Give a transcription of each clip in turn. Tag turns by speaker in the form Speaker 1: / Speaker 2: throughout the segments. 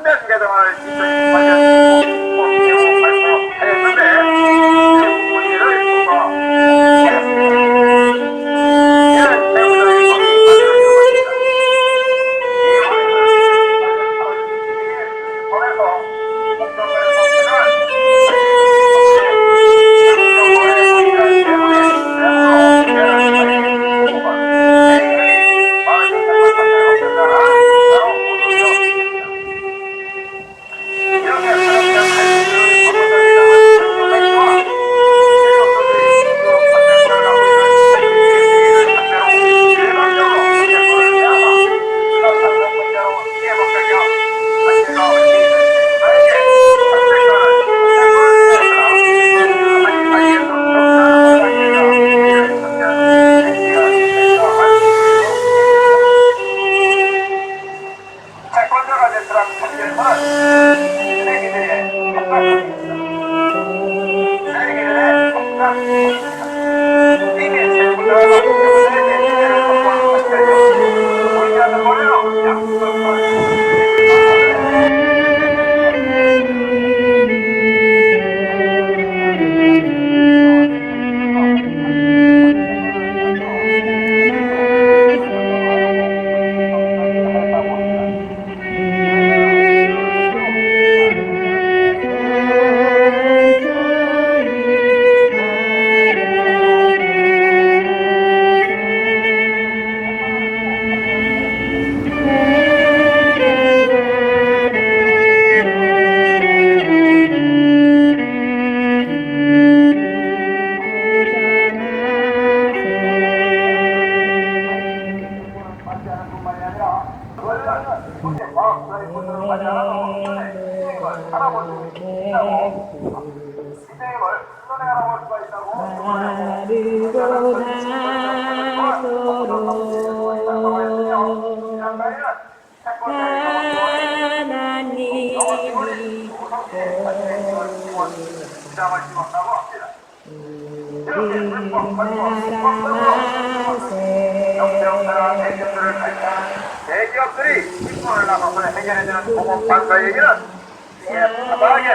Speaker 1: 선변 개정을 2018년 발표했는데 문제를 두고 이런 세부적인 법이
Speaker 2: 하나님이
Speaker 1: 대기업들이 인권을 나가서 해결해주는 공업방사 얘기는 바닥에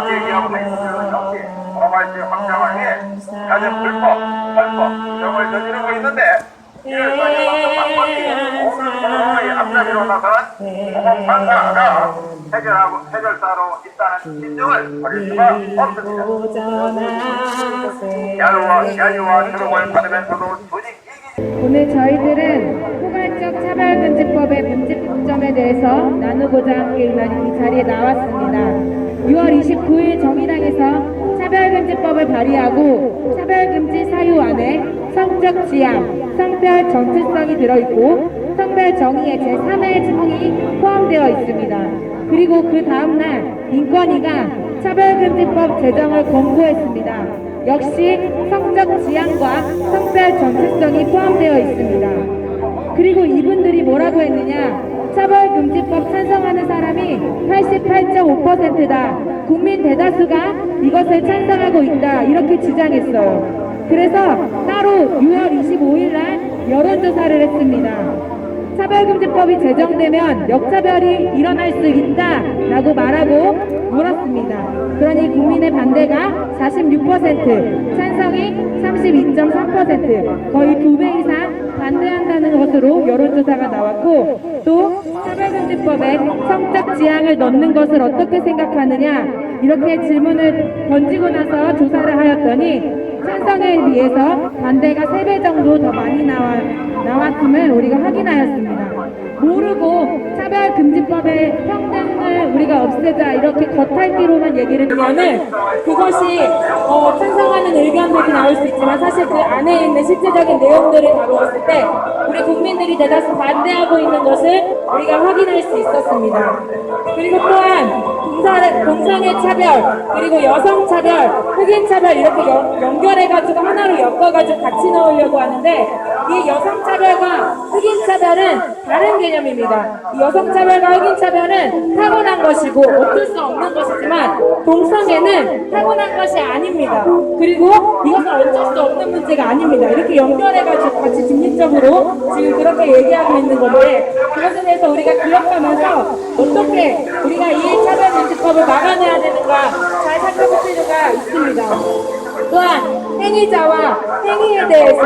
Speaker 1: 대기업 행정을 넘기 포괄지 확장을 위해 가진 불법, 탈법, 정을 저지르고 있는데 이를 따져서 방법이 모든 상황의 앞잡이로 나서는 공업방사가 해결사로 있다는 인정을 버릴 수가 없습니다. 야유와 트럭을 받으면서도 조직
Speaker 2: 오늘 저희들은 포괄적 차별금지법의 문제점에 대해서 나누고자 함께 이 자리에 나왔습니다. 6월 29일 정의당에서 차별금지법을 발의하고 차별금지 사유 안에 성적 지향, 성별 정체성이 들어있고 성별 정의의 제3의 층이 포함되어 있습니다. 그리고 그 다음날 인권위가 차별금지법 제정을 권고했습니다. 역시 성적 지향과 성별 정체성이 포함되어 있습니다. 그리고 이분들이 뭐라고 했느냐? 차별금지법 찬성하는 사람이 88.5%다. 국민 대다수가 이것을 찬성하고 있다. 이렇게 주장했어요. 그래서 따로 6월 25일 날 여론조사를 했습니다. 차별금지법이 제정되면 역차별이 일어날 수 있다 라고 말하고 물었습니다. 그러니 국민의 반대가 46%, 찬성이 32.3%, 거의 2배 이상 반대한다는 것으로 여론조사가 나왔고, 또 차별금지법에 성적 지향을 넣는 것을 어떻게 생각하느냐 이렇게 질문을 던지고 나서 조사를 하였더니 찬성에 비해서 반대가 3배 정도 더 많이 나왔음을 우리가 확인하였습니다. 모르고 차별금지법의 평등을 우리가 없애자 이렇게 겉핥기로만 얘기를 하면은 그것이 찬성하는 의견들이 나올 수 있지만 사실 그 안에 있는 실제적인 내용들을 다루었을 때 우리 국민들이 대다수 반대하고 있는 것을 우리가 확인할 수 있었습니다. 그리고 또한 동성애 차별, 그리고 여성 차별, 흑인 차별 이렇게 연결해가지고 하나로 엮어가지고 같이 넣으려고 하는데 이 여성 차별과 흑인 차별은 다른 개념입니다. 이 여성 차별과 흑인 차별은 타고난 것이고 어쩔 수 없는 것이지만 동성애는 타고난 것이 아닙니다. 그리고 이것은 어쩔 수 없는 문제가 아닙니다. 이렇게 연결해가지고 같이 중립적으로 지금 그렇게 얘기하고 있는 건데 그것에 대해서 것입니다. 또한 행위자와 행위에 대해서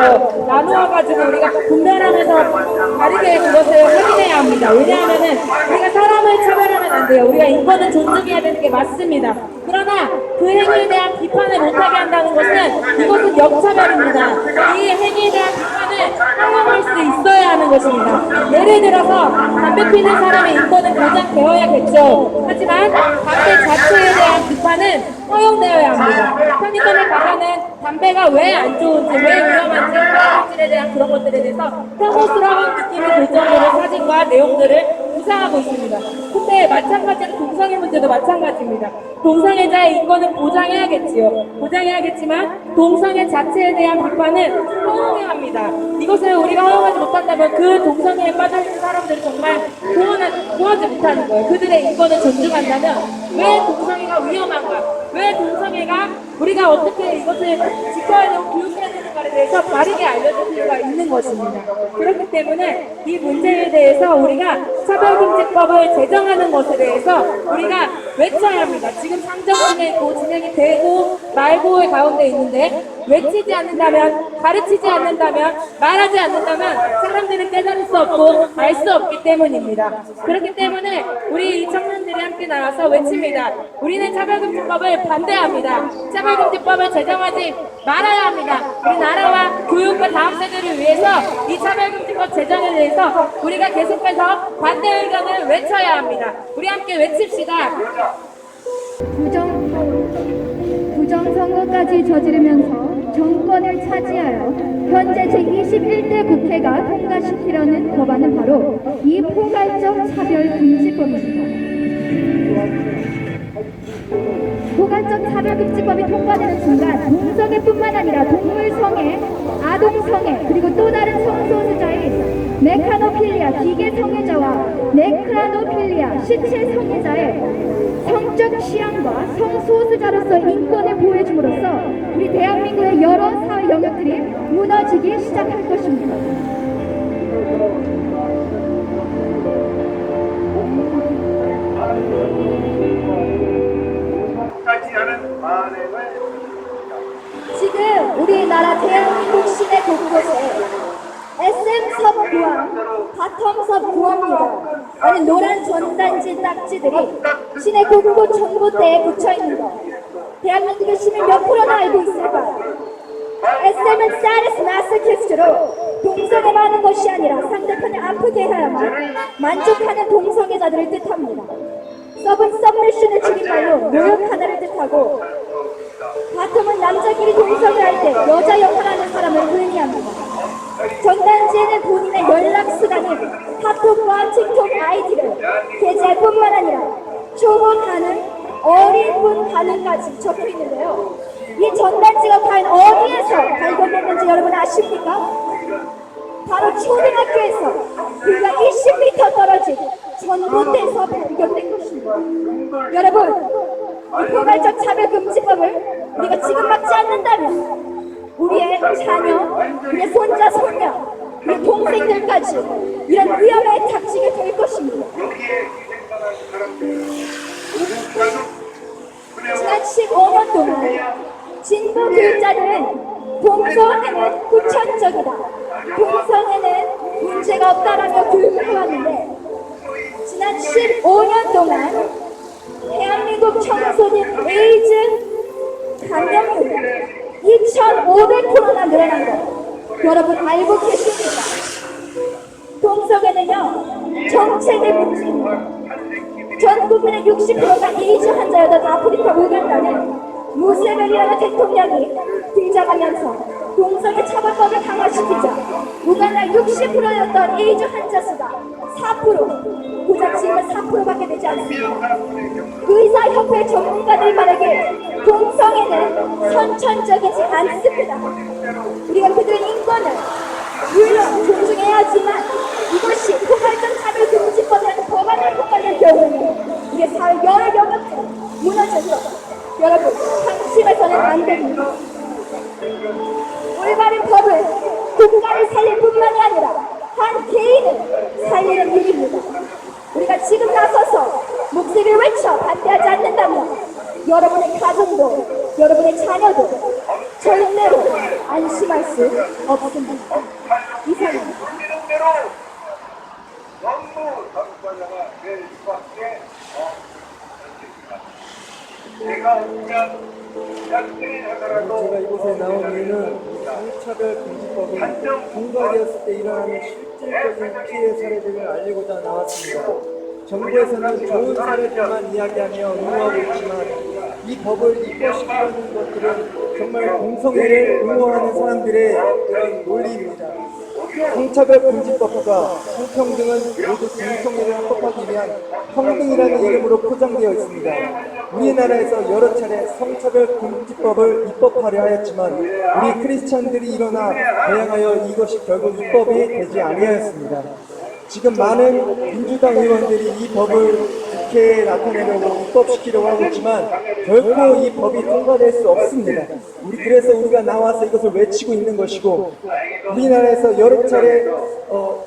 Speaker 2: 나누어가지고 우리가 분별하면서 다르게 그것을 확인해야 합니다. 왜냐하면은 우리가 사람을 차별하면 안 돼요. 우리가 인권은 존중해야 되는 게 맞습니다. 그러나 그 행위에 대한 비판을 못하게 한다는 것은 이것은 역차별입니다. 이 행위에 대한 비판을 허용할 수 있어야 하는 것입니다. 예를 들어서 담배 피는 사람의 인권은 보장되어야겠죠. 하지만 담배 자체에 대한 비판은 허용되어야 합니다. 편의점에 가면은 담배가 왜 안 좋은지, 왜 위험한지, 화학물질에 대한 그런 것들에 대해서 혐오스러운 느낌이 들 정도로 사진과 내용들을 구상하고 있습니다. 근데 마찬가지로 동성애 문제도 마찬가지입니다. 동성애자의 인권은 보장해야겠지요. 보장해야겠지만 동성애 자체에 대한 비판은 허용해야 합니다. 이것을 우리가 허용하지 못한다면 그 동성애에 빠져있는 사람들을 정말 구하지 못하는 거예요. 그들의 인권을 존중한다면 왜 동성애가 위험한가? 왜 동성애가 우리가 어떻게 이것을 지켜야 되고 교육해야 되는가에 대해서 바르게 알려줄 필요가 있는 것입니다. 그렇기 때문에 이 문제에 대해서 우리가 차별금지법을 제정하는 것에 대해서 우리가 외쳐야 합니다. 지금 상정 중에 있고 진행이 되고 말고의 가운데 있는데 외치지 않는다면, 가르치지 않는다면, 말하지 않는다면 사람들은 깨달을 수 없고 알 수 없기 때문입니다. 그렇기 때문에 우리 이 청년들이 함께 나와서 외칩니다. 우리는 차별금지법을 반대합니다. 차별금지법을 제정하지 말아야 합니다. 우리 나라와 교육과 다음 세대를 위해서 이 차별금지법 제정에 대해서 우리가 계속해서 반대 의견을 외쳐야 합니다. 우리 함께 외칩시다.
Speaker 3: 부정선거까지 저지르면서 정권을 차지하여 현재 제21대 국회가 통과시키려는 법안은 바로 이 포괄적 차별금지법입니다. 포괄적 차별금지법이 통과되는 순간 동성애뿐만 아니라 동물성애, 아동성애, 그리고 또 다른 성소수자인 메카노필리아, 기계성애자와 네크라노필리아, 시체성애자의 성적 취향과 성소수자로서 인권을 보호해줌으로써 우리 대한민국의 여러 사회 영역들이 무너지기 시작할 것입니다. 지금 우리나라 대한민국 시내 곳곳에 SM섭 구함, 바텀섭 구합니다. 아니 노란 전단지 딱지들이 시내 곳곳 전봇대에 붙여있는 것. 대한민국의 시민 몇 프로나 알고 있을까요? SM은 사르스 마스키스트로 동성애만 하는 것이 아니라 상대편을 아프게 해야만 만족하는 동성애자들을 뜻합니다. 서브는 서브미션을 줄인 말로 노력 하나를 뜻하고 바텀은 남자끼리 동성애할 때 여자 역할하는 사람을 의미합니다. 전단지에는 본인의 연락수단인 카톡과 틱톡 아이디를 게재할 뿐만 아니라 초보 가능, 어린 분 가능까지 적혀있는데요. 이 전단지가 과연 어디에서 발견됐는지 여러분 아십니까? 바로 초등학교에서 불과 20m 떨어진 전봇대에서 발견된 것입니다. 여러분, 이 포괄적 차별금지법을 우리가 지금 막지 않는다면 우리의 자녀, 우리의 손자, 손녀, 우리 동생들까지 이런 위험에 닥치게 될 것입니다. 지난 15년 동안 진보 교육자들은 동성애는 후천적이다, 동성애는 문제가 없다라며 교육을 해왔는데 지난 15년 동안 대한민국 청소년 에이즈 감염률 2,500%나 늘어난 것 여러분 알고 계십니까? 동성애는요 정책의 문제입니다. 전 국민의 60%가 에이즈 환자였던 아프리카 우간다는 무세벨이라는 대통령이 등장하면서 동성애 차별법을 강화시키자 우간다 60%였던 에이즈 환자 수가 4%, 고작 지금은 4%밖에 되지 않습니다. 의사협회 전문가들 말에게 동성애는 선천적이지 않습니다. 우리가 그들의 인권을 물론 존중해야 하지만 이것이 포괄적 차별금지법이라는 법안을 통과할 경우에는 우리의 사회 여러 영역들이 무너져서 여러분 방심해서는 안 됩니다. 올바른 법은 국가를 살릴 뿐만이 아니라 한 개인을 살리는 일입니다. 우리가 지금 나서서 목소리를 외쳐 반대하지 않는다면 여러분의 가정도 여러분의 자녀도 절대로 안심할 수 없습니다. 이상입니다.
Speaker 1: 이름대로 전부 당사자가 될 수밖에 없습니다. 제가 그냥 약들이 하더라도
Speaker 4: 제가 이곳에 나온 이유는 성차별금지법이 통과되었을 때 일어나는 실질적인 피해 사례들을 알리고자 나왔습니다. 정부에서는 좋은 사례들만 이야기하며 옹호하고 있지만 이 법을 입법시키려는 것들은 정말 공성애를 옹호하는 사람들의 그런 논리입니다. 성차별금지법과 성평등은 모두 공성애를 합법하기 위한 평등이라는 이름으로 포장되어 있습니다. 우리나라에서 여러 차례 성차별금지법을 입법하려 하였지만 우리 크리스찬들이 일어나 대항하여 이것이 결국 입법이 되지 아니하였습니다. 지금 많은 민주당 의원들이 이 법을 국회에 나타내려고 입법시키려고 하고 있지만 결코 이 법이 통과될 수 없습니다. 그래서 우리가 나와서 이것을 외치고 있는 것이고, 우리나라에서 여러 차례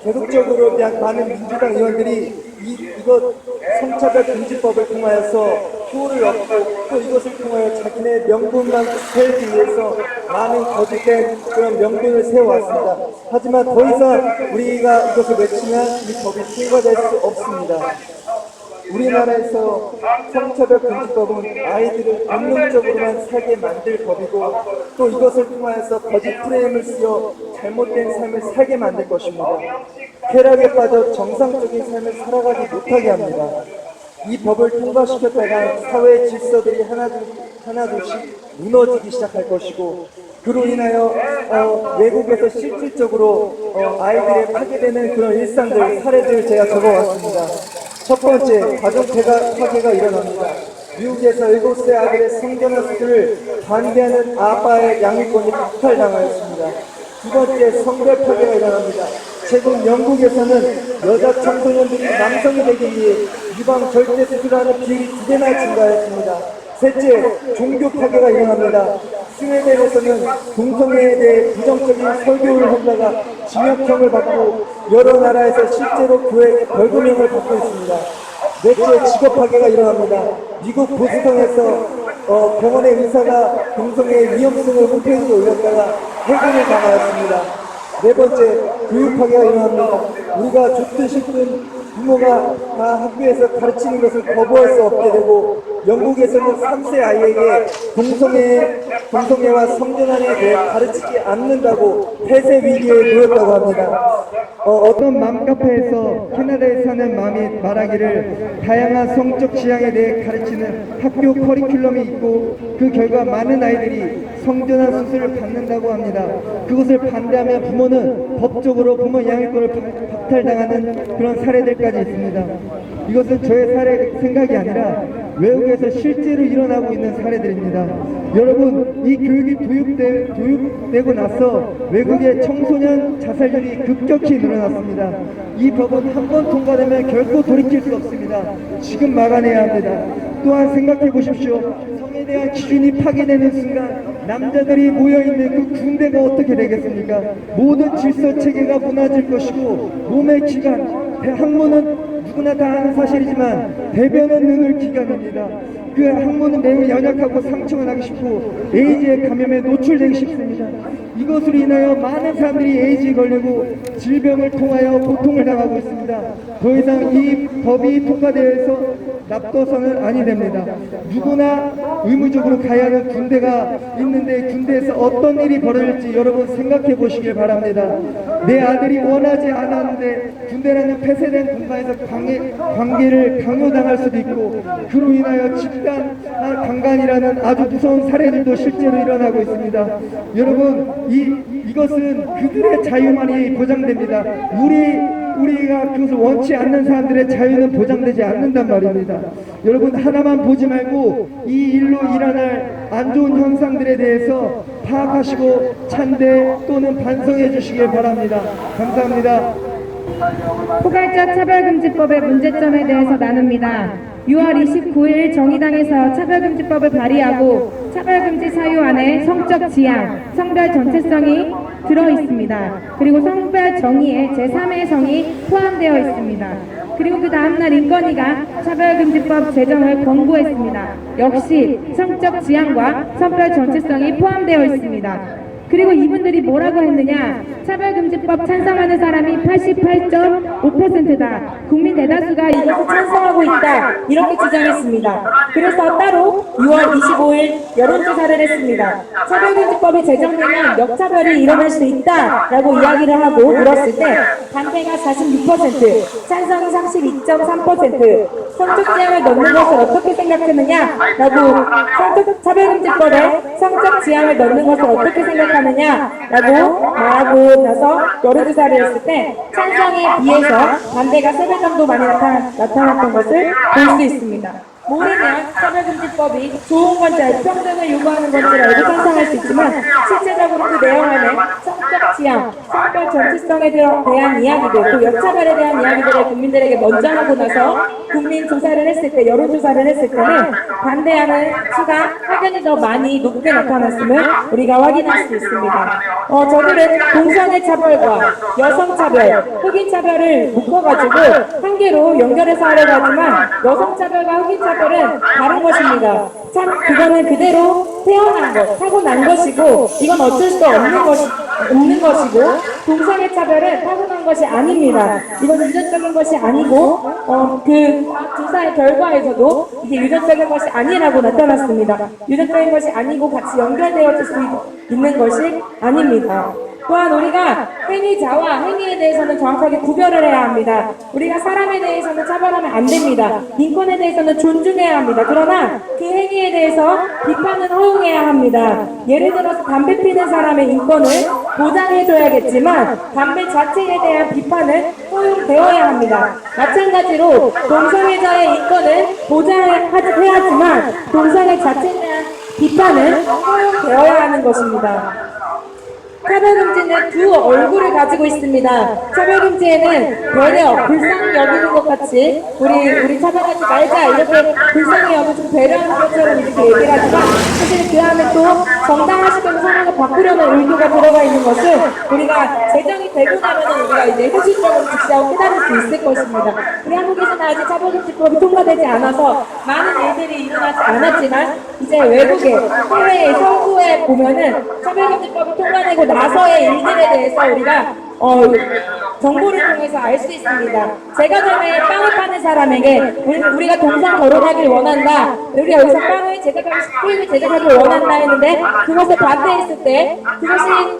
Speaker 4: 계속적으로 많은 민주당 의원들이 이것 성차별금지법을 통하여서 표를 얻고 또 이것을 통하여 자기네 명분만 세우기 위해서 많은 거짓된 그런 명분을 세워왔습니다. 하지만 더 이상 우리가 이것을 외치면 이 법이 통과될 수 없습니다. 우리나라에서 성차별금지법은 아이들을 본능적으로만 살게 만들 법이고 또 이것을 통하여서 거짓 프레임을 쓰여 잘못된 삶을 살게 만들 것입니다. 쾌락에 빠져 정상적인 삶을 살아가지 못하게 합니다. 이 법을 통과시켰다가 사회 질서들이 하나둘씩 무너지기 시작할 것이고, 그로 인하여 외국에서 실질적으로 아이들의 파괴되는 그런 일상들, 사례들을 제가 적어왔습니다. 첫 번째, 가족 파괴가 일어납니다. 미국에서 7세 아들의 성전환 수술을 반대하는 아빠의 양육권이 박탈당하였습니다. 두 번째, 성별 파괴가 일어납니다. 최근 영국에서는 여자 청소년들이 남성이 되기 위해 유방 절제 수술하는 비율이 2배나 증가했습니다. 셋째, 종교 파괴가 일어납니다. 스웨덴에서는 동성애에 대해 부정적인 설교를 하다가 징역형을 받고 여러 나라에서 실제로 교회에 벌금형을 받고 있습니다. 넷째, 직업 파괴가 일어납니다. 미국 보스턴에서 병원의 의사가 동성애의 위험성을 홈페이지에 올렸다가 해고를 당하였습니다. 네 번째, 교육 파괴가 일어납니다. 우리가 좋든 싫든 부모가 다 학교에서 가르치는 것을 거부할 수 없게 되고, 영국에서는 3세 아이에게 동성애와 성전환에 대해 가르치지 않는다고 폐쇄 위기에 놓였다고 합니다. 어떤 맘카페에서 캐나다에 사는 맘이 말하기를 다양한 성적 취향에 대해 가르치는 학교 커리큘럼이 있고 그 결과 많은 아이들이 성전환 수술을 받는다고 합니다. 그것을 반대하면 부모는 법적으로 부모 양육권을 박탈당하는 그런 사례들까지 있습니다. 이것은 저의 생각이 아니라 외국에서 실제로 일어나고 있는 사례들입니다. 여러분, 이 교육이 도입되고 나서 외국의 청소년 자살률이 급격히 늘어났습니다. 이 법은 한 번 통과되면 결코 돌이킬 수 없습니다. 지금 막아내야 합니다. 또한 생각해 보십시오. 성에 대한 기준이 파괴되는 순간 남자들이 모여있는 그 군대가 어떻게 되겠습니까? 모든 질서 체계가 무너질 것이고, 몸의 기관, 학문은 누구나 다 아는 사실이지만 대변은 능을 기관입니다. 그 학문은 매우 연약하고 상처가 나기 쉽고 에이즈에 감염에 노출되기 쉽습니다. 이것으로 인하여 많은 사람들이 에이즈에 걸리고 질병을 통하여 고통을 당하고 있습니다. 더 이상 이 법이 통과되어서 납도서는 아니 됩니다. 누구나 의무적으로 가야 하는 군대가 있는데 군대에서 어떤 일이 벌어질지 여러분 생각해 보시길 바랍니다. 내 아들이 원하지 않았는데 군대라는 폐쇄된 공간에서 관계를 강요당할 수도 있고, 그로 인하여 집단 강간이라는 아주 무서운 사례들도 실제로 일어나고 있습니다. 여러분, 이것은 그들의 자유만이 보장됩니다. 우리가 그것을 원치 않는 사람들의 자유는 보장되지 않는단 말입니다. 여러분, 하나만 보지 말고 이 일로 일어날 안 좋은 현상들에 대해서 파악하시고 찬대 또는 반성해 주시길 바랍니다. 감사합니다.
Speaker 2: 포괄적 차별금지법의 문제점에 대해서 나눕니다. 6월 29일 정의당에서 차별금지법을 발의하고 차별금지 사유 안에 성적 지향, 성별 전체성이 들어있습니다. 그리고 성별 정의의 제3의 성이 포함되어 있습니다. 그리고 그 다음날 인권위가 차별금지법 제정을 권고했습니다. 역시 성적 지향과 성별 정체성이 포함되어 있습니다. 그리고 이분들이 뭐라고 했느냐, 차별금지법 찬성하는 사람이 88.5%다. 국민 대다수가 이것을 찬성하고 있다. 이렇게 주장했습니다. 그래서 따로 6월 25일 여론조사를 했습니다. 차별금지법이 제정되면 역차별이 일어날 수 있다라고 이야기를 하고 물었을 때 반대가 46%, 찬성이 32.3%, 성적 지향을 넣는 것을 어떻게 생각하느냐라고, 차별금지법에 성적 지향을 넣는 것을 어떻게 생각하느냐라고 말하고 나서 여론조사를 했을 때 찬성에 비해서 반대가 3배 정도 많이 나타났던 것을 볼 수 있습니다. 모르면 차별금지법이 좋은 건지 알고 평등을 요구하는 건지 알고 찬성할 수 있지만 실제적으로 그 내용 안에 성적 지향, 성별 정체성에 대한 이야기들, 또 역차별에 대한 이야기들을 국민들에게 먼저 하고 나서 국민 조사를 했을 때, 여론조사를 했을 때는 반대하는 수가 확연히 더 많이 높게 나타났음을 우리가 확인할 수 있습니다. 저들은 동성애 차별과 여성 차별, 흑인 차별을 묶어가지고 한 개로 연결해서 하려고 하지만 여성 차별과 흑인 차별은 다른 것입니다. 참 그거는 그대로 태어난 것, 타고난 것이고 이건 어쩔 수 없는 것이고 동성애 차별은 타고난 것이 아닙니다. 이건 유전적인 것이 아니고 그 조사의 결과에서도 이게 유전적인 것이 아니라고 나타났습니다. 유전적인 것이 아니고 같이 연결되어질 수 있는 것이 아닙니다. 또한 우리가 행위자와 행위에 대해서는 정확하게 구별을 해야 합니다. 우리가 사람에 대해서는 차별하면 안 됩니다. 인권에 대해서는 존중해야 합니다. 그러나 그 행위에 대해서 비판은 허용해야 합니다. 예를 들어서 담배 피는 사람의 인권을 보장해줘야겠지만 담배 자체에 대한 비판은 허용되어야 합니다. 마찬가지로 동성애자의 인권을 보장해야 하지만 동성애 자체에 대한 비판은 허용되어야 하는 것입니다. 차별금지는 두 얼굴을 가지고 있습니다. 차별금지에는 배려, 불쌍히 여기는 것 같이 우리 차별하지 말자 이렇게 불쌍히 여기고 배려하는 것처럼 이렇게 얘기를 하지만 사실 그 안에 또 정당화시켜서 상황을 바꾸려는 의도가 들어가 있는 것을 우리가 제정이 되고 나면 우리가 이제 현실적으로 직시하고 깨달을 수 있을 것입니다. 우리 한국에서는 아직 차별금지법이 통과되지 않아서 많은 일들이 일어나지 않았지만 이제 외국에, 해외의 서구에 보면은 차별금지법이 통과되고 나서의 일들에 대해서 우리가 정보를 통해서 알 수 있습니다. 제과점에 빵을 파는 사람에게 우리가 동성 결혼하길 원한다. 우리가 여기서 빵을 크림을 제작하길 원한다 했는데 그것을 반대했을 때 그것이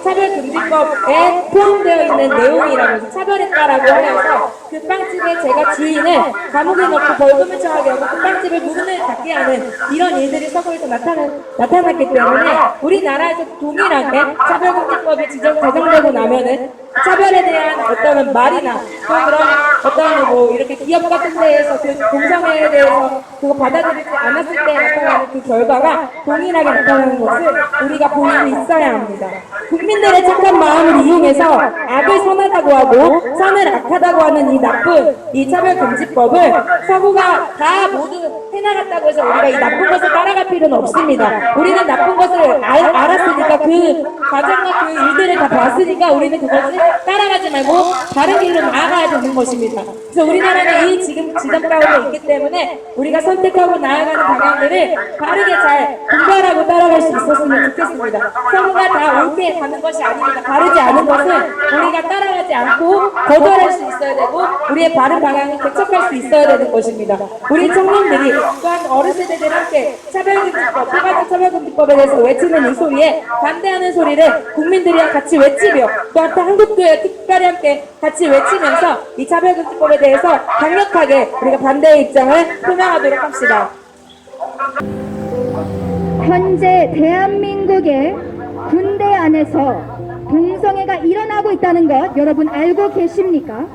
Speaker 2: 차별금지법에 포함되어 있는 내용이라면서 차별했다라고 하여서 그 빵집의 제가 주인을 감옥에 넣고 벌금을 처하게 하고 그 빵집을 문을 닫게 하는 이런 일들이 서구에서 나타났기 때문에 우리나라에서 동일하게 차별금지법이 제정되고 나면은 차별에 대한 어떤 말이나 또 그런 어떤 뭐 이렇게 기업 같은 데에서 그 동성애에 대해서 그거 받아들이지 않았을 때 나타나는 그 결과가 동일하게 나타나는 것을 우리가 볼 수 있어야 합니다. 국민들의 착한 마음을 이용해서 악을 선하다고 하고 선을 악하다고 하는 이 나쁜 이 차별금지법을 서구가 다 모두 해나갔다고 해서 우리가 이 나쁜 것을 따라갈 필요는 없습니다. 우리는 나쁜 것을 알았으니까 그 과정과 그 일들을 다 봤으니까 우리는 그것을 따라가지 말고 다른 길로 나아가야 되는 것입니다. 그래서 우리나라는 이 지금 지점 가운데 있기 때문에 우리가 선택하고 나아가는 방향들을 바르게 잘 분별하고 따라갈 수 있었으면 좋겠습니다. 서구가 다 옳게 가는 것이 아닙니다. 바르지 않은 것은 우리가 따라가지 않고 거절할 수 있어야 되고 우리의 바른 방향을 개척할 수 있어야 되는 것입니다. 우리 청년들이 또한 어르신들이 함께 차별금지법, 폐가적 차별금지법에 대해서 외치는 이 소리에 반대하는 소리를 국민들이랑 같이 외치며 또한 한국교회 특별히 함께 같이 외치면서 이 차별금지법에 대해서 강력하게 우리가 반대의 입장을 표명하도록 합시다.
Speaker 3: 현재 대한민국의 군대 안에서 동성애가 일어나고 있다는 것 여러분 알고 계십니까?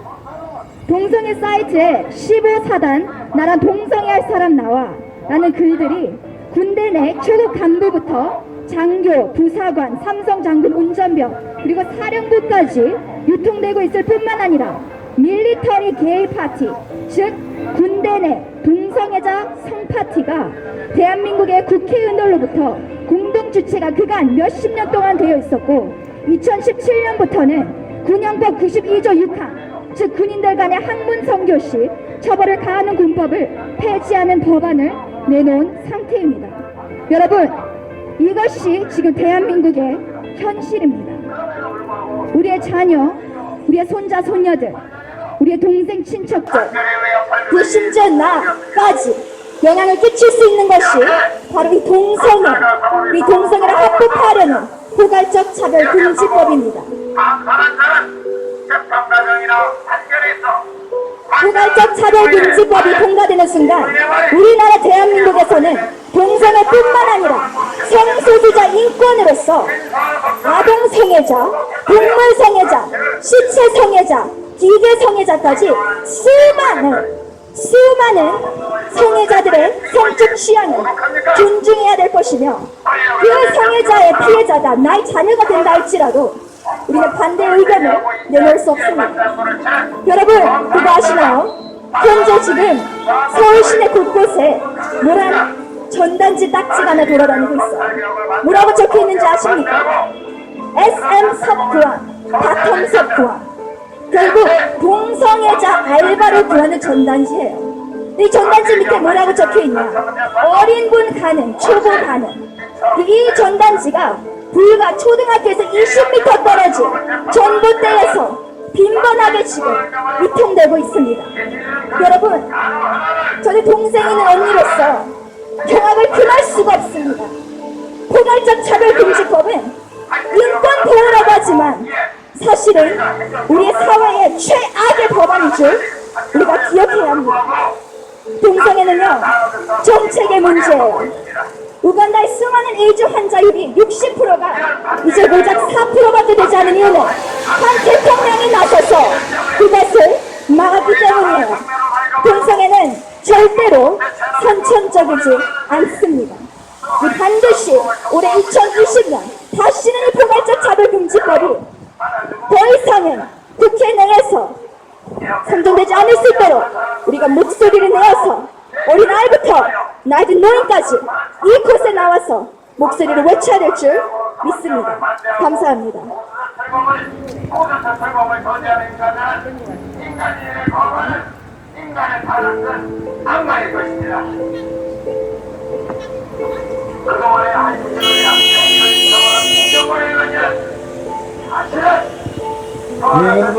Speaker 3: 동성애 사이트에 15사단 나랑 동성애할 사람 나와 라는 글들이 군대 내 최고 간부부터 장교, 부사관, 삼성장군 운전병 그리고 사령부까지 유통되고 있을 뿐만 아니라 밀리터리 게이 파티, 즉 군대 내 동성애자 성파티가 대한민국의 국회의원들로부터 공동 주체가 그간 몇십 년 동안 되어 있었고 2017년부터는 군형법 92조 6항 즉 군인들 간의 학문 성교 시 처벌을 가하는 군법을 폐지하는 법안을 내놓은 상태입니다. 여러분, 이것이 지금 대한민국의 현실입니다. 우리의 자녀, 우리의 손자, 손녀들, 우리의 동생, 친척들, 그 심지어 나까지 영향을 끼칠 수 있는 것이 바로 이 동성애를 합법화하려는 포괄적 차별금지법입니다. 포괄적 차별금지법이 통과되는 순간 우리나라 대한민국에서는 동성애뿐만 아니라 성소수자 인권으로서 아동성애자, 동물성애자, 시체성애자, 기계성애자까지 수많은 성애자들의 성적 취향을 존중해야 될 것이며, 그 성애자의 피해자가 나의 자녀가 된다 할지라도 우리는 반대의 의견을 내놓을 수 없습니다. 여러분, 그거 아시나요? 현재 지금 서울 시내 곳곳에 노란 전단지 딱지가 하나 돌아다니고 있어요. 뭐라고 적혀 있는지 아십니까? SM 섭구함, 다텀 섭구함. 결국 동성애자 알바를 구하는 전단지예요. 이 전단지 밑에 뭐라고 적혀 있냐? 어린 분 가능, 초보 가능. 이 전단지가 불과 초등학교에서 20m 떨어진 전봇대에서 빈번하게 지금 유통되고 있습니다. 여러분, 저는 동생 있는 언니로서 경악을 금할 수가 없습니다. 포괄적 차별금지법은 인권 보호라고 하지만 사실은 우리 사회의 최악의 법안인 줄 우리가 기억해야 합니다. 동성애는요, 정책의 문제예요. 우간다의 수많은 에이즈 환자율이 60%가 이제 고작 4%밖에 되지 않은 이유는 한 대통령이 나서서 그것을 막았기 때문이에요. 동성애는 절대로 선천적이지 않습니다. 반드시 올해 2020년 다시는 이 포괄적 차별금지법이 더 이상은 국회 내에서 상정되지 않을 수 있도록 우리가 목소리를 내어서 어린아이부터 나이든 노인까지 이곳에 나와서 목소리를 외쳐야 될 줄 믿습니다. 감사합니다.
Speaker 1: 인간의 타락은 악마의 것입니다. 그동안의 한국인의 양심을 건져 사실은
Speaker 4: 네, 여러분,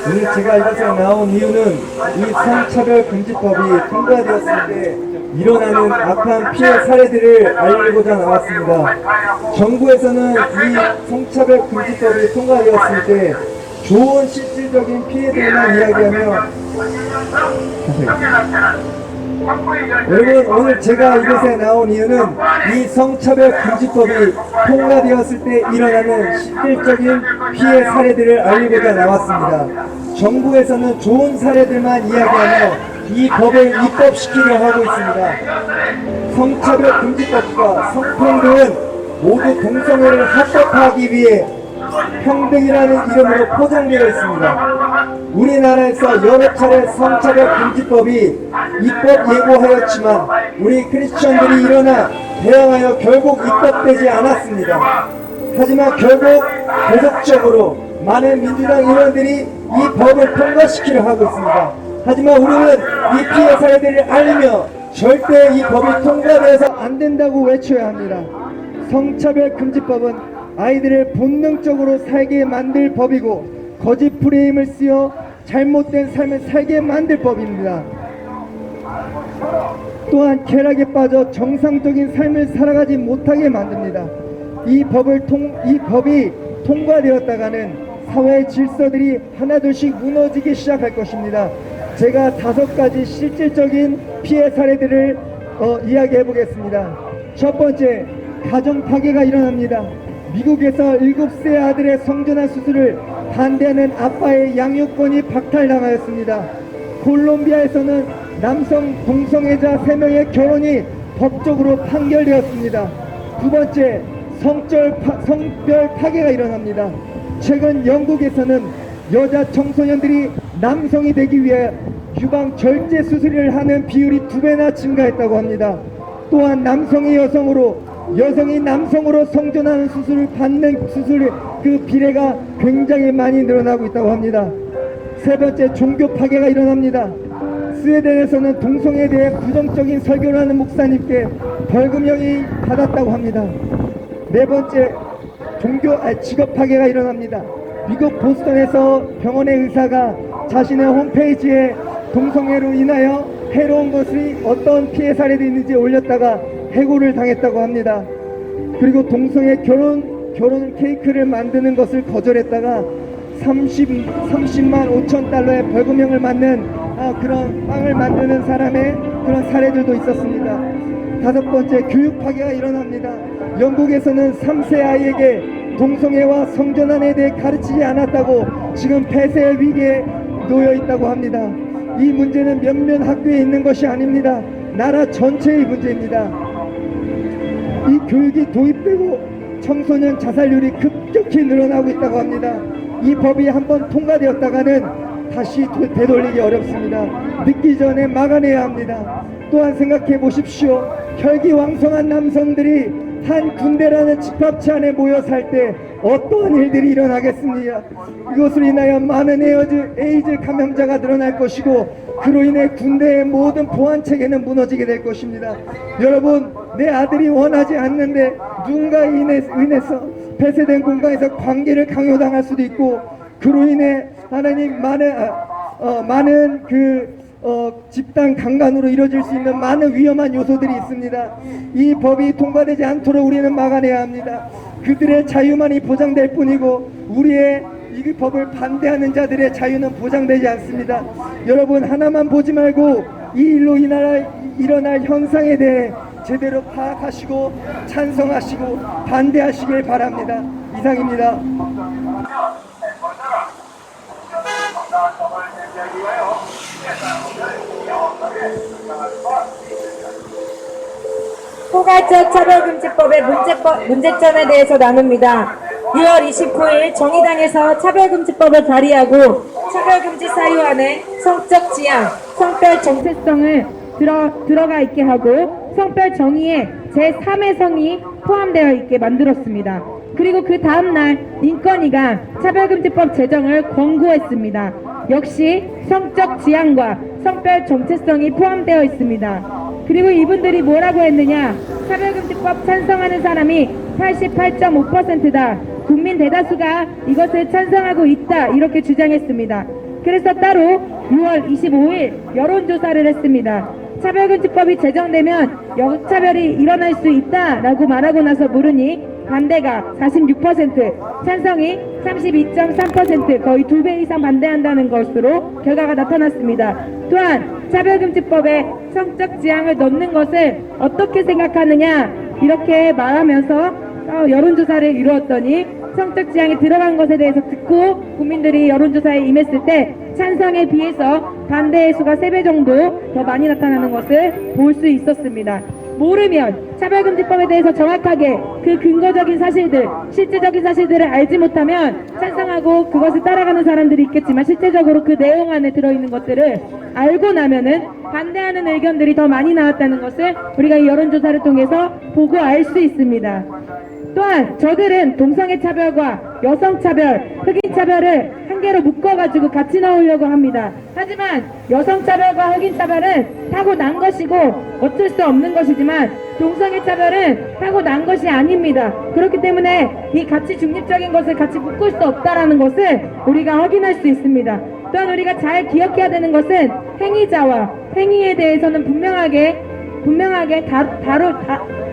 Speaker 4: 오늘 제가 이곳에 나온 이유는 이 성차별금지법이 통과되었을 때 일어나는 악한 피해 사례들을 알리고자 나왔습니다. 정부에서는 이 성차별금지법이 통과되었을 때 좋은 실질적인 피해들만 이야기하며, 여러분, 오늘 제가 이곳에 나온 이유는 이 성차별금지법이 통과되었을 때 일어나는 실질적인 피해 사례들을 알리고자 나왔습니다. 정부에서는 좋은 사례들만 이야기하며 이 법을 입법시키려 하고 있습니다. 성차별금지법과 성평등은 모두 동성애를 합법화하기 위해 평등이라는 이름으로 포장되어 있습니다. 우리나라에서 여러 차례 성차별금지법이 입법 예고하였지만 우리 크리스천들이 일어나 대항하여 결국 입법되지 않았습니다. 하지만 결국 계속적으로 많은 민주당 의원들이 이 법을 통과시키려 하고 있습니다. 하지만 우리는 이 피해 사례들을 알리며 절대 이 법이 통과돼서 안 된다고 외쳐야 합니다. 성차별금지법은 아이들을 본능적으로 살게 만들 법이고 거짓 프레임을 쓰여 잘못된 삶을 살게 만들 법입니다. 또한 쾌락에 빠져 정상적인 삶을 살아가지 못하게 만듭니다. 이 법이 통과되었다가는 사회의 질서들이 하나둘씩 무너지기 시작할 것입니다. 제가 5가지 실질적인 피해 사례들을 이야기해 보겠습니다. 첫 번째, 가정 파괴가 일어납니다. 미국에서 7세 아들의 성전환 수술을 반대하는 아빠의 양육권이 박탈당하였습니다. 콜롬비아에서는 남성 동성애자 3명의 결혼이 법적으로 판결되었습니다. 두 번째, 성별 파괴가 일어납니다. 최근 영국에서는 여자 청소년들이 남성이 되기 위해 유방 절제 수술을 하는 비율이 2배나 증가했다고 합니다. 또한 남성이 여성으로, 여성이 남성으로 성전하는 수술을 받는 그 비례가 굉장히 많이 늘어나고 있다고 합니다. 세 번째, 종교 파괴가 일어납니다. 스웨덴에서는 동성애에 대해 부정적인 설교를 하는 목사님께 벌금형이 받았다고 합니다. 네 번째, 직업 파괴가 일어납니다. 미국 보스턴에서 병원의 의사가 자신의 홈페이지에 동성애로 인하여 해로운 것이 어떤 피해 사례도 있는지 올렸다가 해고를 당했다고 합니다. 그리고 동성애 결혼 케이크를 만드는 것을 거절했다가 30만 5천 달러의 벌금형을 맞는 그런 빵을 만드는 사람의 그런 사례들도 있었습니다. 다섯 번째, 교육 파괴가 일어납니다. 영국에서는 3세 아이에게 동성애와 성전환에 대해 가르치지 않았다고 지금 폐쇄의 위기에 놓여 있다고 합니다. 이 문제는 몇몇 학교에 있는 것이 아닙니다. 나라 전체의 문제입니다. 이 교육이 도입되고 청소년 자살률이 급격히 늘어나고 있다고 합니다. 이 법이 한번 통과되었다가는 다시 되돌리기 어렵습니다. 늦기 전에 막아내야 합니다. 또한 생각해 보십시오. 혈기왕성한 남성들이 한 군대라는 집합체 안에 모여 살 때 어떠한 일들이 일어나겠습니까? 이것으로 인하여 많은 에이즈 감염자가 늘어날 것이고, 그로 인해 군대의 모든 보안 체계는 무너지게 될 것입니다. 여러분, 내 아들이 원하지 않는데 누군가에 인해서 폐쇄된 공간에서 관계를 강요당할 수도 있고, 그로 인해 하나님 많은 집단 강간으로 이루어질 수 있는 많은 위험한 요소들이 있습니다. 이 법이 통과되지 않도록 우리는 막아내야 합니다. 그들의 자유만이 보장될 뿐이고 우리의 이 법을 반대하는 자들의 자유는 보장되지 않습니다. 여러분, 하나만 보지 말고 이 일로 일어날 현상에 대해 제대로 파악하시고 찬성하시고 반대하시길 바랍니다. 이상입니다.
Speaker 2: 포괄적 차별금지법의 문제점에 대해서 나눕니다. 6월 29일 정의당에서 차별금지법을 발의하고 차별금지 사유안에 성적 지향, 성별 정체성을 들어가 있게 하고 성별 정의에 제3의 성이 포함되어 있게 만들었습니다. 그리고 그 다음날 인권위가 차별금지법 제정을 권고했습니다. 역시 성적 지향과 성별 정체성이 포함되어 있습니다. 그리고 이분들이 뭐라고 했느냐? 차별금지법 찬성하는 사람이 88.5%다. 국민 대다수가 이것을 찬성하고 있다. 이렇게 주장했습니다. 그래서 따로 6월 25일 여론조사를 했습니다. 차별금지법이 제정되면 역차별이 일어날 수 있다라고 말하고 나서 물으니 반대가 46%, 찬성이 32.3%, 거의 2배 이상 반대한다는 것으로 결과가 나타났습니다. 또한 차별금지법에 성적 지향을 넣는 것을 어떻게 생각하느냐 이렇게 말하면서 여론조사를 이루었더니 성적 지향이 들어간 것에 대해서 듣고 국민들이 여론조사에 임했을 때 찬성에 비해서 반대의 수가 3배 정도 더 많이 나타나는 것을 볼 수 있었습니다. 모르면 차별금지법에 대해서 정확하게 그 근거적인 사실들, 실질적인 사실들을 알지 못하면 찬성하고 그것을 따라가는 사람들이 있겠지만 실제적으로 그 내용 안에 들어있는 것들을 알고 나면은 반대하는 의견들이 더 많이 나왔다는 것을 우리가 이 여론조사를 통해서 보고 알 수 있습니다. 또한 저들은 동성애 차별과 여성 차별, 흑인 차별을 한 개로 묶어가지고 같이 넣으려고 합니다. 하지만 여성 차별과 흑인 차별은 타고난 것이고 어쩔 수 없는 것이지만 동성애 차별은 타고난 것이 아닙니다. 그렇기 때문에 이 가치 중립적인 것을 같이 묶을 수 없다라는 것을 우리가 확인할 수 있습니다. 또한 우리가 잘 기억해야 되는 것은 행위자와 행위에 대해서는 분명하게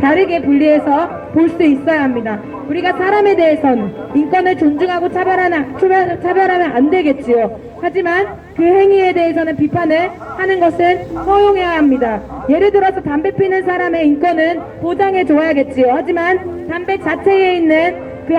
Speaker 2: 다르게 분리해서 볼 수 있어야 합니다. 우리가 사람에 대해서는 인권을 존중하고 차별하면 안 되겠지요. 하지만 그 행위에 대해서는 비판을 하는 것은 허용해야 합니다. 예를 들어서 담배 피는 사람의 인권은 보장해 줘야겠지요. 하지만 담배 자체에 있는 그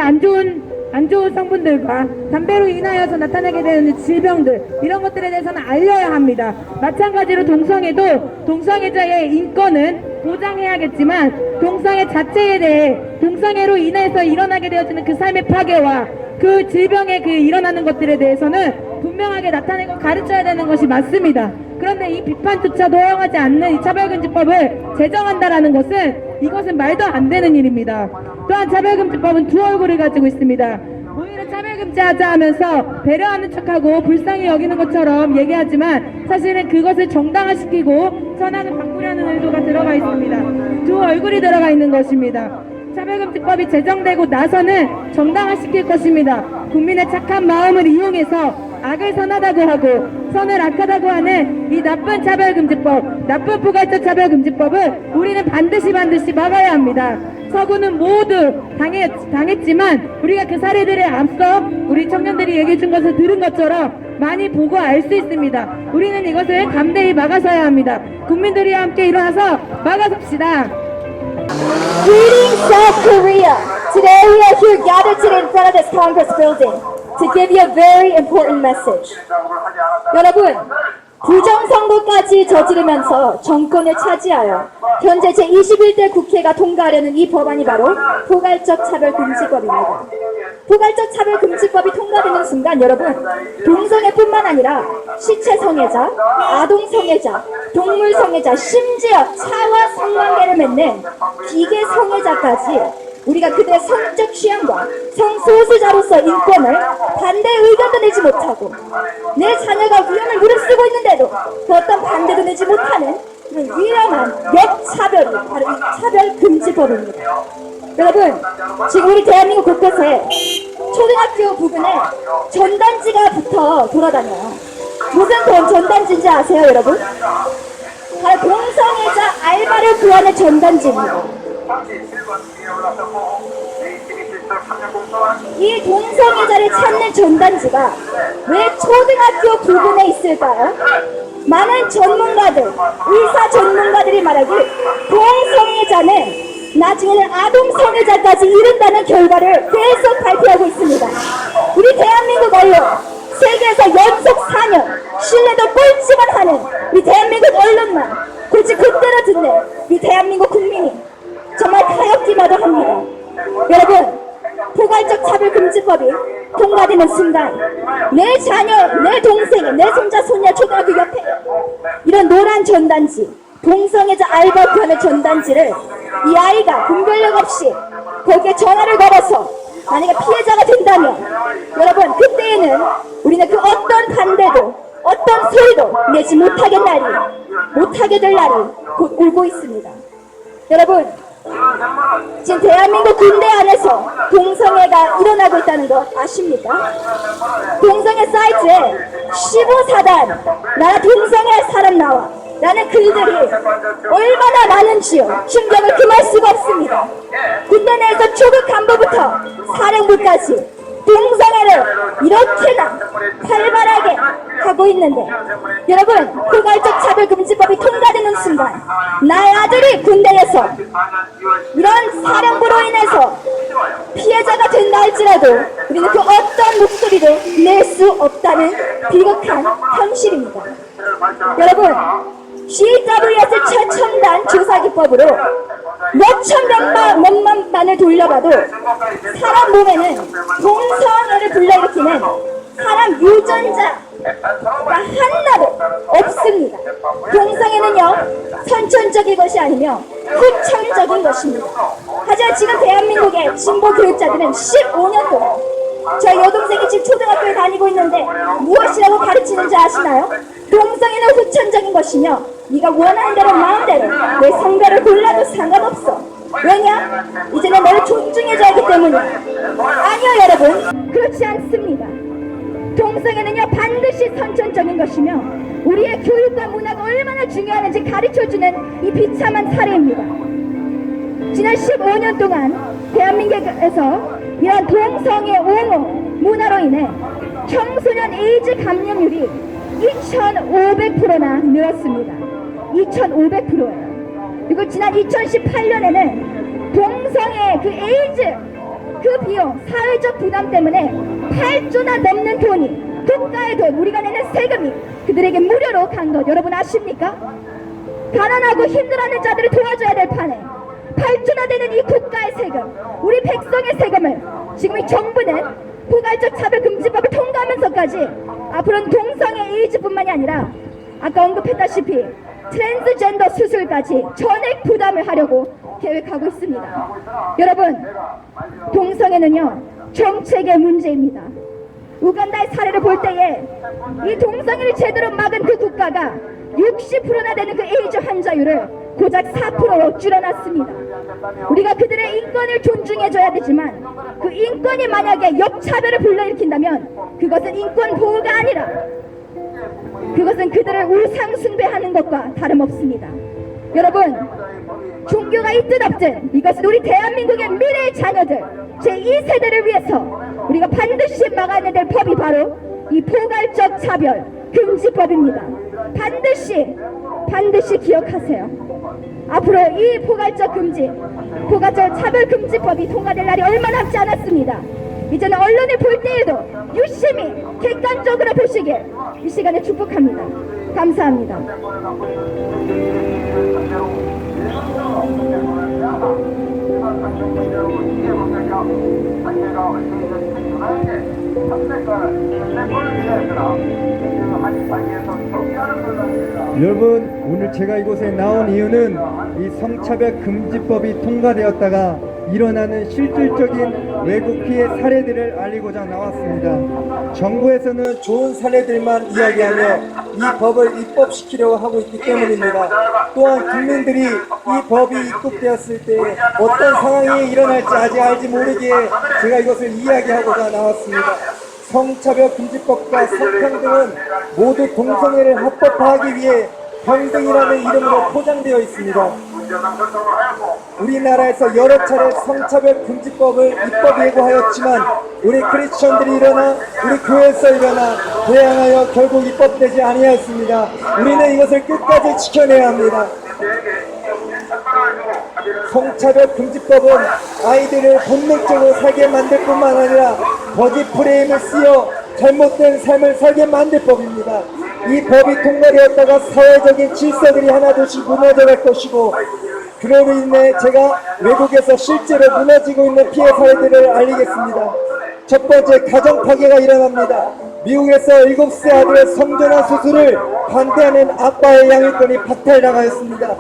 Speaker 2: 안 좋은 성분들과 담배로 인하여서 나타나게 되는 질병들, 이런 것들에 대해서는 알려야 합니다. 마찬가지로 동성애도 동성애자의 인권은 보장해야겠지만 동성애 자체에 대해 동성애로 인해서 일어나게 되어지는 그 삶의 파괴와 그 질병에 일어나는 것들에 대해서는 분명하게 나타내고 가르쳐야 되는 것이 맞습니다. 그런데 이 비판조차도 허용하지 않는 이 차별금지법을 제정한다라는 것은 이것은 말도 안 되는 일입니다. 또한 차별금지법은 두 얼굴을 가지고 있습니다. 오히려 차별금지하자 하면서 배려하는 척하고 불쌍히 여기는 것처럼 얘기하지만 사실은 그것을 정당화시키고 선악을 바꾸려는 의도가 들어가 있습니다. 두 얼굴이 들어가 있는 것입니다. 차별금지법이 제정되고 나서는 정당화시킬 것입니다. 국민의 착한 마음을 이용해서 악을 선하다고 하고 선을 악하다고 하는 이 나쁜 차별금지법, 나쁜 포괄적 차별금지법을 우리는 반드시 막아야 합니다. 서구는 모두 당했지만 우리가 그 사례들에 앞서 우리 청년들이 얘기해 준 것을 들은 것처럼 많이 보고 알 수 있습니다. 우리는 이것을 담대히 막아서야 합니다. 국민들이 함께 일어나서 막아섭시다.
Speaker 3: Greetings, South Korea. Today we are here gathered today in front of this Congress building to give you a very important message. 여러분, 부정선거까지 저지르면서 정권을 차지하여 현재 제21대 국회가 통과하려는 이 법안이 바로 포괄적 차별금지법입니다. 포괄적 차별금지법이 통과되는 순간 여러분, 동성애뿐만 아니라 시체성애자, 아동성애자, 동물성애자, 심지어 차와 성관계를 맺는 기계성애자까지 우리가 그들의 성적 취향과 성소수자로서 인권을 반대 의견도 내지 못하고 내 자녀가 위험을 무릅쓰고 있는데도 그 어떤 반대도 내지 못하는 그런 위험한 역차별이 바로 이 차별금지법입니다. 여러분, 지금 우리 대한민국 곳곳에 초등학교 부근에 전단지가 붙어 돌아다녀요. 무슨 전단지인지 아세요, 여러분? 바로 동성애자 알바를 구하는 전단지입니다. 이 동성애자를 찾는 전단지가 왜 초등학교 부근에 있을까요? 많은 전문가들, 의사 전문가들이 말하길 동성애자는 나중에는 아동성애자까지 이른다는 결과를 계속 발표하고 있습니다. 우리 대한민국 언론, 세계에서 연속 4년 신뢰도 꼴찌만 하는 우리 대한민국 언론만 굳이 그때로 듣는 우리 대한민국 국민이 정말 타협기마도 합니다. 여러분, 포괄적 차별금지법이 통과되는 순간 내 자녀, 내 동생이, 내 손자, 손녀 초등학교 옆에 이런 노란 전단지, 동성애자 알바 구하는 전단지를 이 아이가 분별력 없이 거기에 전화를 걸어서 만약에 피해자가 된다면 여러분, 그때에는 우리는 그 어떤 반대도 어떤 소리도 내지 못하게 될 날이 곧 오고 있습니다. 여러분, 지금 대한민국 군대 안에서 동성애가 일어나고 있다는 거 아십니까? 동성애 사이트에 15사단 나라 동성애 사람 나와 라는 글들이 얼마나 많은지요. 충격을 금할 수가 없습니다. 군대 내에서 초급 간부부터 사령부까지 동성애를 이렇게나 활발하게 하고 있는데 여러분, 포괄적 차별금지법이 통과되는 순간 나의 아들이 군대에서 이런 사령부로 인해서 피해자가 된다 할지라도 우리는 그 어떤 목소리도 낼 수 없다는 비극한 현실입니다. 여러분, CWS 최첨단 조사기법으로 몇천 번을 돌려봐도 사람 몸에는 동성애를 불러일으키는 사람 유전자가 하나도 없습니다. 동성애는요, 선천적인 것이 아니며 후천적인 것입니다. 하지만 지금 대한민국의 진보 교육자들은 15년 동안 저희 여동생이 지금 초등학교에 다니고 있는데 무엇이라고 가르치는지 아시나요? 동성애는 후천적인 것이며 네가 원하는 대로 마음대로 내 성별을 골라도 상관없어. 왜냐? 이제는 너를 존중해줘야 하기 때문이야. 아니요, 여러분, 그렇지 않습니다. 동성애는요, 반드시 선천적인 것이며 우리의 교육과 문화가 얼마나 중요한지 가르쳐주는 이 비참한 사례입니다. 지난 15년 동안 대한민국에서 이런 동성애 옹호 문화로 인해 청소년 에이즈 감염률이 2,500%나 늘었습니다. 2,500%예요. 그리고 지난 2018년에는 동성애 그 에이즈 그 비용, 사회적 부담 때문에 8조나 넘는 돈이, 국가의 돈, 우리가 내는 세금이 그들에게 무료로 간 것 여러분 아십니까? 가난하고 힘들어하는 자들을 도와줘야 될 판에 8조나 되는 이 국가의 세금, 우리 백성의 세금을 지금 이 정부는 포괄적 차별금지법을 통과하면서까지 앞으로는 동성애 에이즈뿐만이 아니라 아까 언급했다시피 트랜스젠더 수술까지 전액 부담을 하려고 계획하고 있습니다. 여러분, 동성애는요, 정책의 문제입니다. 우간다의 사례를 볼 때에 이 동성애를 제대로 막은 그 국가가 60%나 되는 그 에이즈 환자율을 고작 4%로 줄여놨습니다. 우리가 그들의 인권을 존중해줘야 되지만 그 인권이 만약에 역차별을 불러일으킨다면 그것은 인권 보호가 아니라 그것은 그들을 우상숭배하는 것과 다름없습니다. 여러분, 종교가 있든 없든 이것은 우리 대한민국의 미래의 자녀들 제2세대를 위해서 우리가 반드시 막아내야 될 법이 바로 이 포괄적 차별 금지법입니다. 반드시 기억하세요. 앞으로 이 포괄적 차별 금지법이 통과될 날이 얼마 남지 않았습니다. 이제는 언론을 볼 때에도 유심히 객관적으로 보시길 이 시간에 축복합니다. 감사합니다.
Speaker 4: 여러분, 오늘 제가 이곳에 나온 이유는 이 성차별 금지법이 통과되었다가 일어나는 실질적인 외국 피해 사례들을 알리고자 나왔습니다. 정부에서는 좋은 사례들만 이야기하며 이 법을 입법시키려고 하고 있기 때문입니다. 또한 국민들이 이 법이 입국되었을 때 어떤 상황이 일어날지 아직 알지 모르기에 제가 이것을 이야기하고자 나왔습니다. 성차별 금지법과 성평등은 모두 동성애를 합법화하기 위해 평등이라는 이름으로 포장되어 있습니다. 우리나라에서 여러 차례 성차별 금지법을 입법 예고하였지만 우리 크리스천들이 일어나 우리 교회에서 일어나 대항하여 결국 입법되지 아니하였습니다. 우리는 이것을 끝까지 지켜내야 합니다. 성차별 금지법은 아이들을 본능적으로 살게 만들 뿐만 아니라 거짓 프레임을 씌워 잘못된 삶을 살게 만들 법입니다. 이 법이 통과되었다가 사회적인 질서들이 하나둘씩 무너져갈 것이고 그로 인해 제가 외국에서 실제로 무너지고 있는 피해 사례들을 알리겠습니다. 첫 번째, 가정 파괴가 일어납니다. 미국에서 7세 아들의 성전환 수술을 반대하는 아빠의 양육권이 박탈당하였습니다.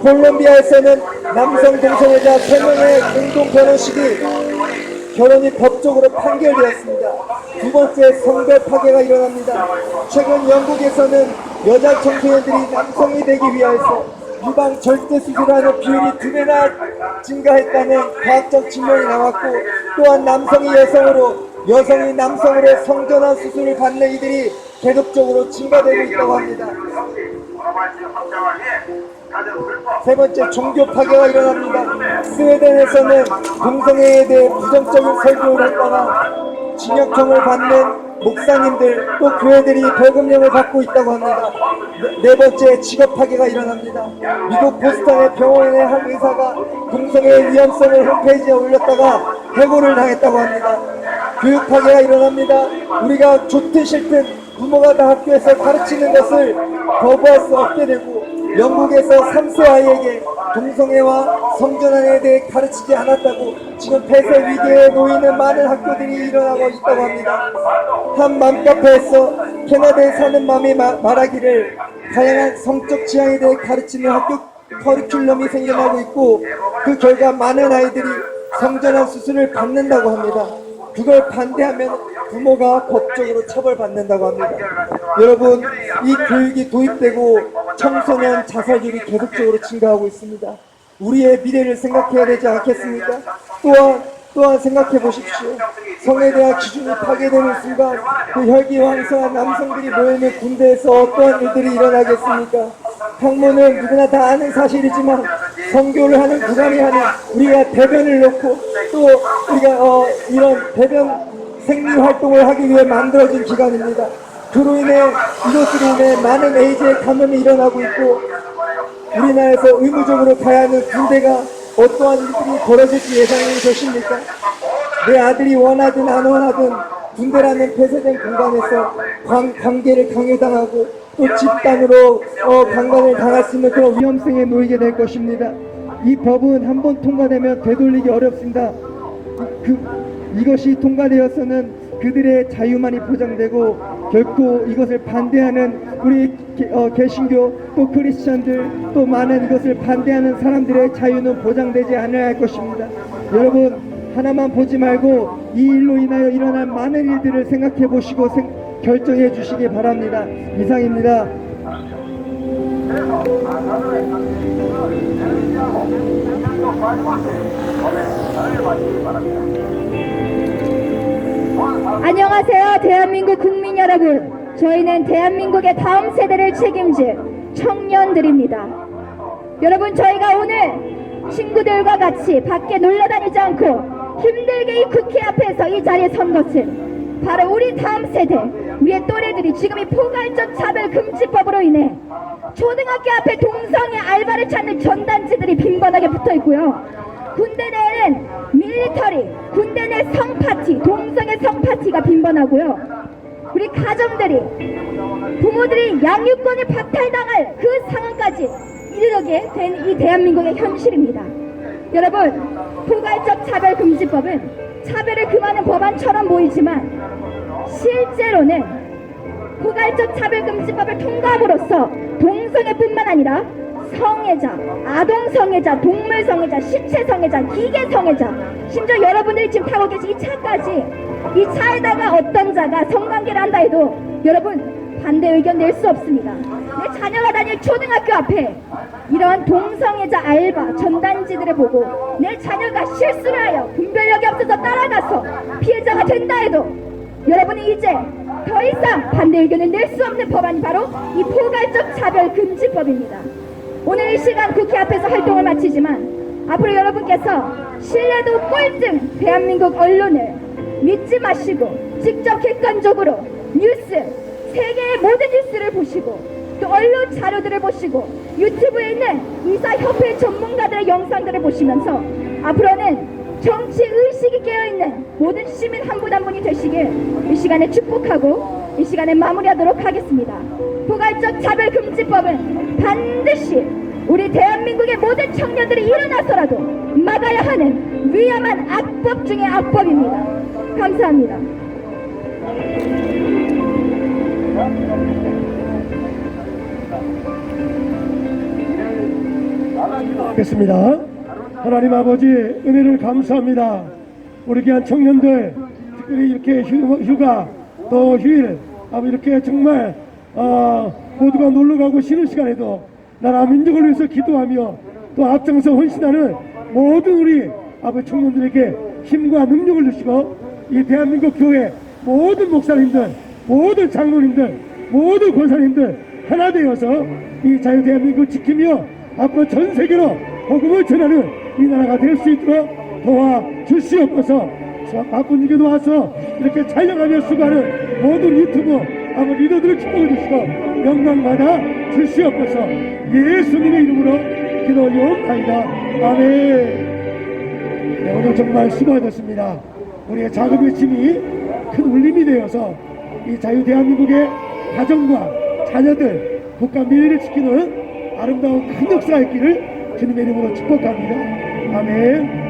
Speaker 4: 콜롬비아에서는 남성 동성애자 3명의 공동 결혼식이 결혼이 법적으로 판결되었습니다. 두 번째, 성별 파괴가 일어납니다. 최근 영국에서는 여자 청소년들이 남성이 되기 위해서 유방 절제 수술하는 비율이 2배나 증가했다는 과학적 증명이 나왔고, 또한 남성이 여성으로 여성이 남성으로 성전환 수술을 받는 이들이 계속적으로 증가되고 있다고 합니다. 세 번째, 종교 파괴가 일어납니다. 스웨덴에서는 동성애에 대해 부정적인 설교를 했다가 징역형을 받는 목사님들 또 교회들이 벌금형을 받고 있다고 합니다. 네 번째, 직업 파괴가 일어납니다. 미국 보스턴의 병원의 한 의사가 동성애의 위험성을 홈페이지에 올렸다가 해고를 당했다고 합니다. 교육 파괴가 일어납니다. 우리가 좋든 싫든 부모가 다 학교에서 가르치는 것을 거부할 수 없게 되고, 영국에서 3세 아이에게 동성애와 성전환에 대해 가르치지 않았다고 지금 폐쇄 위기에 놓이는 많은 학교들이 일어나고 있다고 합니다. 한 맘카페에서 캐나다에 사는 맘이 말하기를 다양한 성적 지향에 대해 가르치는 학교 커리큘럼이 생겨나고 있고, 그 결과 많은 아이들이 성전환 수술을 받는다고 합니다. 그걸 반대하면 부모가 법적으로 처벌받는다고 합니다. 여러분, 이 교육이 도입되고 청소년 자살률이 계속적으로 증가하고 있습니다. 우리의 미래를 생각해야 되지 않겠습니까? 또한 생각해 보십시오. 성에 대한 기준이 파괴되는 순간 그 혈기왕성한 남성들이 모이는 군대에서 어떠한 일들이 일어나겠습니까? 학문은 누구나 다 아는 사실이지만 선교를 하는 구간이 하는 우리가 대변을 놓고 또 우리가 이런 대변 생리 활동을 하기 위해 만들어진 기관입니다. 그로 인해 이것으로 인해 많은 에이즈의 감염이 일어나고 있고, 우리나라에서 의무적으로 가야 하는 군대가 어떠한 일들이 벌어질지 예상이 되십니까? 내 아들이 원하든 안 원하든 군대라는 폐쇄된 공간에서 관계를 강요당하고 또 집단으로 강간을 당할 수 있는 그런 위험성에 놓이게 될 것입니다. 이 법은 한번 통과되면 되돌리기 어렵습니다. 이것이 통과되어서는 그들의 자유만이 보장되고 결코 이것을 반대하는 우리 개신교 또 크리스천들 또 많은 이것을 반대하는 사람들의 자유는 보장되지 않아야 할 것입니다. 여러분, 하나만 보지 말고 이 일로 인하여 일어날 많은 일들을 생각해 보시고 결정해 주시기 바랍니다. 이상입니다.
Speaker 3: 안녕하세요, 대한민국 국민 여러분. 저희는 대한민국의 다음 세대를 책임질 청년들입니다. 여러분, 저희가 오늘 친구들과 같이 밖에 놀러 다니지 않고 힘들게 이 국회 앞에서 이 자리에 선 것은 바로 우리 다음 세대, 우리의 또래들이 지금 이 포괄적 차별금지법으로 인해 초등학교 앞에 동성애 알바를 찾는 전단지들이 빈번하게 붙어 있고요. 군대 내에는 밀리터리, 군대 내 성파티, 동성애 성파티가 빈번하고요. 우리 가정들이, 부모들이 양육권을 박탈당할 그 상황까지 이르게 된 이 대한민국의 현실입니다. 여러분, 포괄적 차별금지법은 차별을 금하는 법안처럼 보이지만 실제로는 포괄적 차별금지법을 통과함으로써 동성애뿐만 아니라 성애자, 아동성애자, 동물성애자, 시체성애자, 기계성애자, 심지어 여러분들이 지금 타고 계신 이 차까지, 이 차에다가 어떤 자가 성관계를 한다 해도 여러분 반대 의견 낼 수 없습니다. 내 자녀가 다닐 초등학교 앞에 이런 동성애자 알바 전단지들을 보고 내 자녀가 실수를 하여 분별력이 없어서 따라가서 피해자가 된다 해도 여러분이 이제 더 이상 반대 의견을 낼 수 없는 법안이 바로 이 포괄적 차별금지법입니다. 오늘 이 시간 국회 앞에서 활동을 마치지만 앞으로 여러분께서 신뢰도 꼴등 대한민국 언론을 믿지 마시고 직접 객관적으로 뉴스, 세계의 모든 뉴스를 보시고 또 언론 자료들을 보시고 유튜브에 있는 이사협회 전문가들의 영상들을 보시면서 앞으로는 정치 의식이 깨어있는 모든 시민 한 분 한 분이 되시길 이 시간에 축복하고 이 시간에 마무리하도록 하겠습니다. 포괄적 차별금지법은 반드시 우리 대한민국의 모든 청년들이 일어나서라도 막아야 하는 위험한 악법 중의 악법입니다. 감사합니다.
Speaker 5: 하겠습니다. 하나님 아버지, 은혜를 감사합니다. 우리 귀한 청년들, 특별히 이렇게 휴가 또 휴일 이렇게 정말 모두가 놀러가고 쉬는 시간에도 나라 민족을 위해서 기도하며 또 앞장서 헌신하는 모든 우리 아버지 청년들에게 힘과 능력을 주시고 이 대한민국 교회 모든 목사님들, 모든 장로님들, 모든 권사님들 하나 되어서 이 자유 대한민국을 지키며 앞으로 전 세계로 복음을 전하는 이 나라가 될 수 있도록 도와주시옵소서. 바쁜 일에도 와서 이렇게 촬영하며 수고하는 모든 유튜브 리더들을 축복해 주시고 영광받아 주시옵소서. 예수님의 이름으로 기도 올려옵나이다. 아멘. 네, 오늘 정말 수고하셨습니다. 우리의 작은 외침이 큰 울림이 되어서 이 자유 대한민국의 가정과 자녀들, 국가 미래를 지키는 아름다운 큰 역사가 있기를 주님의 이름으로 축복합니다. 아멘.